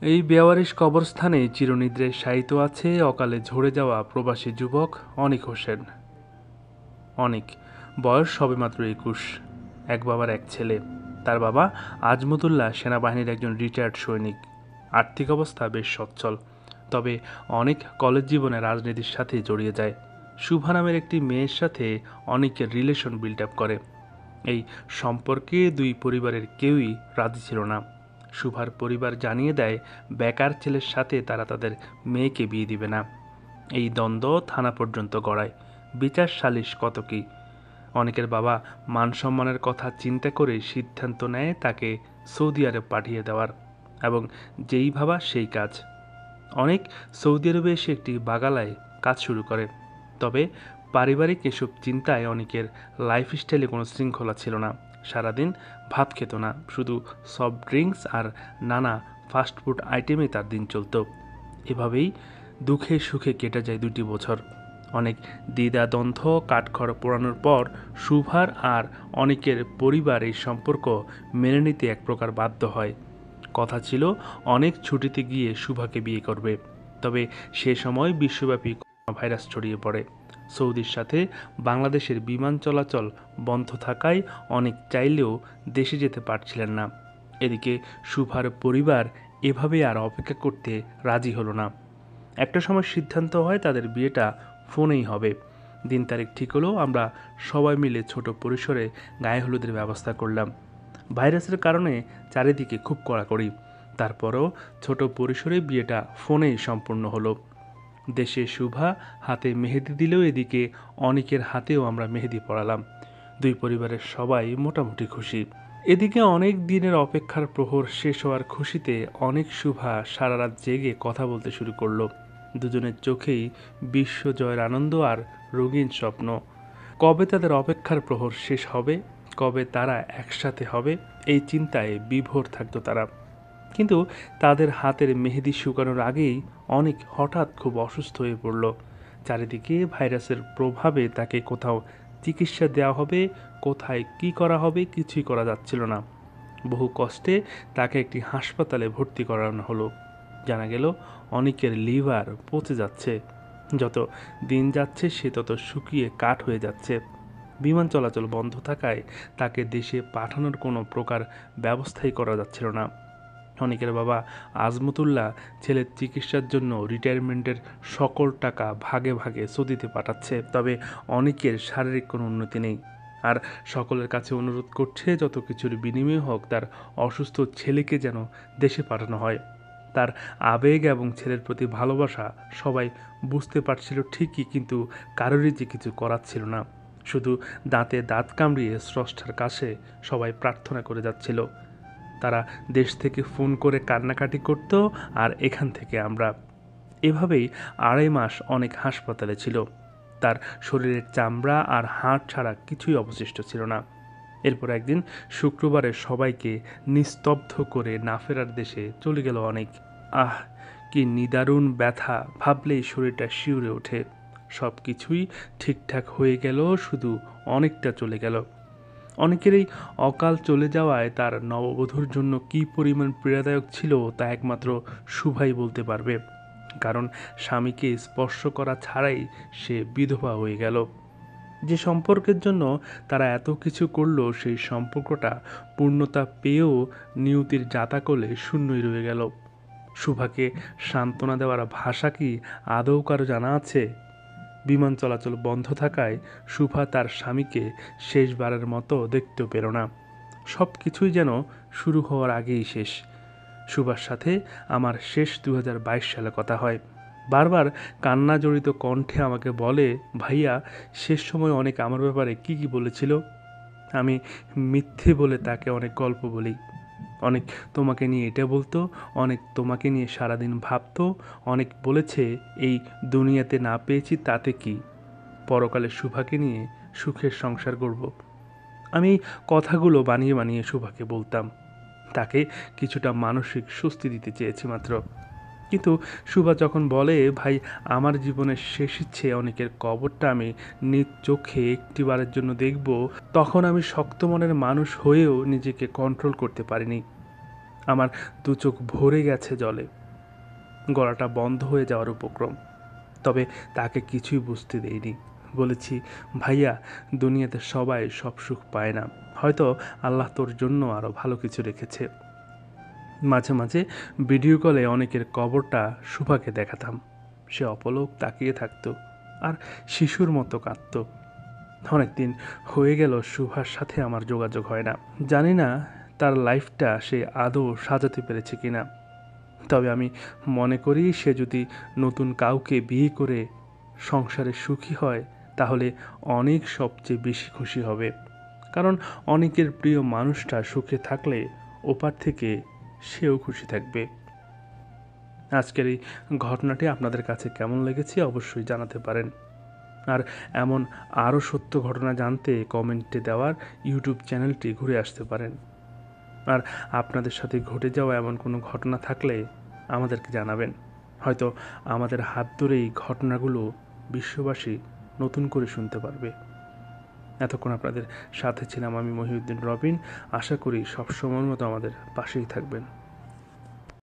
এই বেওয়ারিশ কবরস্থানে চিরনিদ্রায় শায়িত আছে অকালে ঝরে যাওয়া প্রবাসী যুবক অনিক হোসেন। অনিক, বয়স সবেমাত্র 21, এক বাবার এক ছেলে। তার বাবা আজমতুল্লাহ সেনাবাহিনীর একজন রিটায়ার্ড সৈনিক। আর্থিক অবস্থা বেশ সচ্ছল, তবে অনেক কলেজ জীবনে রাজনীতির সাথে জড়িয়ে যায়। শুভা নামের একটি মেয়ের সাথে অনেকের রিলেশন বিল্ড আপ করে। এই সম্পর্কে দুই পরিবারের কেউই রাজি ছিল না। শুভার পরিবার জানিয়ে দেয় বেকার ছেলের সাথে তারা তাদের মেয়েকে বিয়ে দিবে না। এই দ্বন্দ্ব থানা পর্যন্ত গড়ায়। বিচার সালিশ কত কি। অনেকের বাবা মান সম্মানের কথা চিন্তা করে সিদ্ধান্ত নেয় তাকে সৌদি আরব পাঠিয়ে দেওয়ার, এবং যেই ভাবা সেই কাজ। অনেক সৌদি আরবে এসে একটি বাগালায় কাজ শুরু করে। তবে পারিবারিক এসব চিন্তায় অনেকের লাইফস্টাইলে কোনো শৃঙ্খলা ছিল না। সারাদিন ভাত খেত না, শুধু সফট ড্রিঙ্কস আর নানা ফাস্টফুড আইটেমে তার দিন চলত। এভাবেই দুঃখে সুখে কেটে যায় 2টি বছর। অনেক দ্বিধাদ্বন্দ্ব কাঠখড় পোড়ানোর পর শুভার আর অনেকের পরিবার এই সম্পর্ক মেনে নিতে এক প্রকার বাধ্য হয়। কথা ছিল অনেক ছুটিতে গিয়ে শুভাকে বিয়ে করবে, তবে সে সময় বিশ্বব্যাপী করোনা ভাইরাস ছড়িয়ে পড়ে। সৌদির সাথে বাংলাদেশের বিমান চলাচল বন্ধ থাকায় অনেক চাইলেও দেশে যেতে পারছিলেন না। এদিকে শুভার পরিবার এভাবে আর অপেক্ষা করতে রাজি হলো না। একটা সময় সিদ্ধান্ত হয় তাদের বিয়েটা ফোনেই হবে। দিন তারিখ ঠিক হলো, আমরা সবাই মিলে ছোট পরিসরে গায়ে হলুদের ব্যবস্থা করলাম। ভাইরাসের কারণে চারিদিকে খুব কড়াকড়ি, তারপরও ছোট পরিসরে বিয়েটা ফোনেই সম্পূর্ণ হলো। দেশে শুভা হাতে মেহেদি দিলেও এদিকে অনেকের হাতেও আমরা মেহেদি পরালাম। দুই পরিবারের সবাই মোটামুটি খুশি। এদিকে অনেক দিনের অপেক্ষার প্রহর শেষ হওয়ার খুশিতে অনেক শুভা সারা রাত জেগে কথা বলতে শুরু করলো। দুজনের চোখেই বিশ্বজয়ের আনন্দ আর রঙিন স্বপ্ন। কবে তাদের অপেক্ষার প্রহর শেষ হবে, কবে তারা একসাথে হবে, এই চিন্তায় বিভোর থাকতো তারা। কিন্তু তাদের হাতের মেহেদি শুকানোর আগেই অনেক হঠাৎ খুব অসুস্থ হয়ে পড়ল। চারিদিকে ভাইরাসের প্রভাবে তাকে কোথাও চিকিৎসা দেওয়া হবে, কোথায় কি করা হবে কিছুই করা যাচ্ছিল না। বহু কষ্টে তাকে একটি হাসপাতালে ভর্তি করানো হলো। জানা গেল অনেকের লিভার পচে যাচ্ছে। যত দিন যাচ্ছে সে তত শুকিয়ে কাঠ হয়ে যাচ্ছে। বিমান চলাচল বন্ধ থাকায় তাকে দেশে পাঠানোর কোনো প্রকার ব্যবস্থাই করা যাচ্ছিল না। অনেকের বাবা আজমতুল্লাহ ছেলের চিকিৎসার জন্য রিটায়ারমেন্টের সকল টাকা ভাগে ভাগে সৌদিতে পাঠাচ্ছে, তবে অনেকের শারীরিক কোনো উন্নতি নেই। আর সকলের কাছে অনুরোধ করছে যত কিছুর বিনিময় হোক তার অসুস্থ ছেলেকে যেন দেশে পাঠানো হয়। তার আবেগ এবং ছেলের প্রতি ভালোবাসা সবাই বুঝতে পারছিল ঠিকই, কিন্তু কারোরই যে কিছু করার ছিল না। শুধু দাঁতে দাঁত কামড়িয়ে স্রষ্টার কাছে সবাই প্রার্থনা করে যাচ্ছিল। তারা দেশ থেকে ফোন করে কান্নাকাটি করত, আর এখান থেকে আমরা। এভাবেই 2.5 মাস অনেক হাসপাতালে ছিল। তার শরীরের চামড়া আর হাড় ছাড়া কিছুই অবশিষ্ট ছিল না। এরপর একদিন শুক্রবারে সবাইকে নিস্তব্ধ করে না ফেরার দেশে চলে গেল অনেক। আহ, কি নিদারুণ ব্যথা, ভাবলেই শরীরটা শিউরে ওঠে। সব কিছুই ঠিকঠাক হয়ে গেল, শুধু অনেকটা চলে গেল। অনেকের এই অকাল চলে যাওয়ায় তার নববধূর জন্য কী পরিমাণ পীড়াদায়ক ছিল তা একমাত্র শুভাই বলতে পারবে। কারণ স্বামীকে স্পর্শ করা ছাড়াই সে বিধবা হয়ে গেল। যে সম্পর্কের জন্য তারা এত কিছু করলো সেই সম্পর্কটা পূর্ণতা পেয়েও নিয়তির জাতাকলে শূন্যই রয়ে গেল। শুভাকে সান্ত্বনা দেওয়ার ভাষা কি আদৌ কারো জানা আছে? বিমান চলাচল বন্ধ থাকায় শুভা তার স্বামীকে শেষবারের মতো দেখতেও পেল না। সব কিছুই যেন শুরু হওয়ার আগেই শেষ। শুভার সাথে আমার শেষ 2022 সালে কথা হয়। বারবার কান্না জড়িত কণ্ঠে আমাকে বলে, ভাইয়া শেষ সময় অনেক আমার ব্যাপারে কি কি বলেছিল। আমি মিথ্যে বলে তাকে অনেক গল্প বলি। অনেক তোমাকে নিয়ে এটা বলতো, অনেক তোমাকে নিয়ে সারাদিন ভাবতো, অনেক বলেছে এই দুনিয়াতে না পেয়েছি তাতে কি, পরকালে শুভাকে নিয়ে সুখের সংসার করব। আমি এই কথাগুলো বানিয়ে বানিয়ে শুভাকে বলতাম। তাকে কিছুটা মানসিক স্বস্তি দিতে চেয়েছি মাত্র। কিন্তু শুভা যখন বলে, ভাই আমার জীবনের শেষ ইচ্ছে অনেকের কবরটা আমি নিজ চোখে একটিবারের জন্য দেখব, তখন আমি শক্ত মনের মানুষ হয়েও নিজেকে কন্ট্রোল করতে পারিনি। আমার দু চোখ ভরে গেছে জলে, গলাটা বন্ধ হয়ে যাওয়ার উপক্রম। তবে তাকে কিছুই বুঝতে দেইনি। বলেছি, ভাইয়া, দুনিয়াতে সবাই সব সুখ পায় না, হয়তো আল্লাহ তোর জন্য আরও ভালো কিছু রেখেছে। মাঝে মাঝে ভিডিও কলে অনেকের কবরটা সুভাকে দেখাতাম। সে অপলক তাকিয়ে থাকতো আর শিশুর মতো কাঁদত। অনেকদিন হয়ে গেল সুভার সাথে আমার যোগাযোগ হয় না। জানি না তার লাইফটা সে আদৌ সাজাতে পেরেছে কিনা। তবে আমি মনে করি সে যদি নতুন কাউকে বিয়ে করে সংসারে সুখী হয় তাহলে অনেক সবচেয়ে বেশি খুশি হবে। কারণ অনেকের প্রিয় মানুষটা সুখে থাকলে ওপার থেকে সেও খুশি থাকবে। আজকের এই ঘটনাটি আপনাদের কাছে কেমন লেগেছে অবশ্যই জানাতে পারেন। আর এমন আরও সত্য ঘটনা জানতে কমেন্টে দেওয়ার ইউটিউব চ্যানেলটি ঘুরে আসতে পারেন। আর আপনাদের সাথে ঘটে যাওয়া এমন কোনো ঘটনা থাকলে আমাদেরকে জানাবেন। হয়তো আমাদের হাত ধরেই ঘটনাগুলো বিশ্ববাসী নতুন করে শুনতে পারবে। এতক্ষণ আপনাদের সাথে ছিলাম আমি মহিউদ্দিন রবিন। আশা করি সবসময়ের মতো আমাদের পাশেই থাকবেন।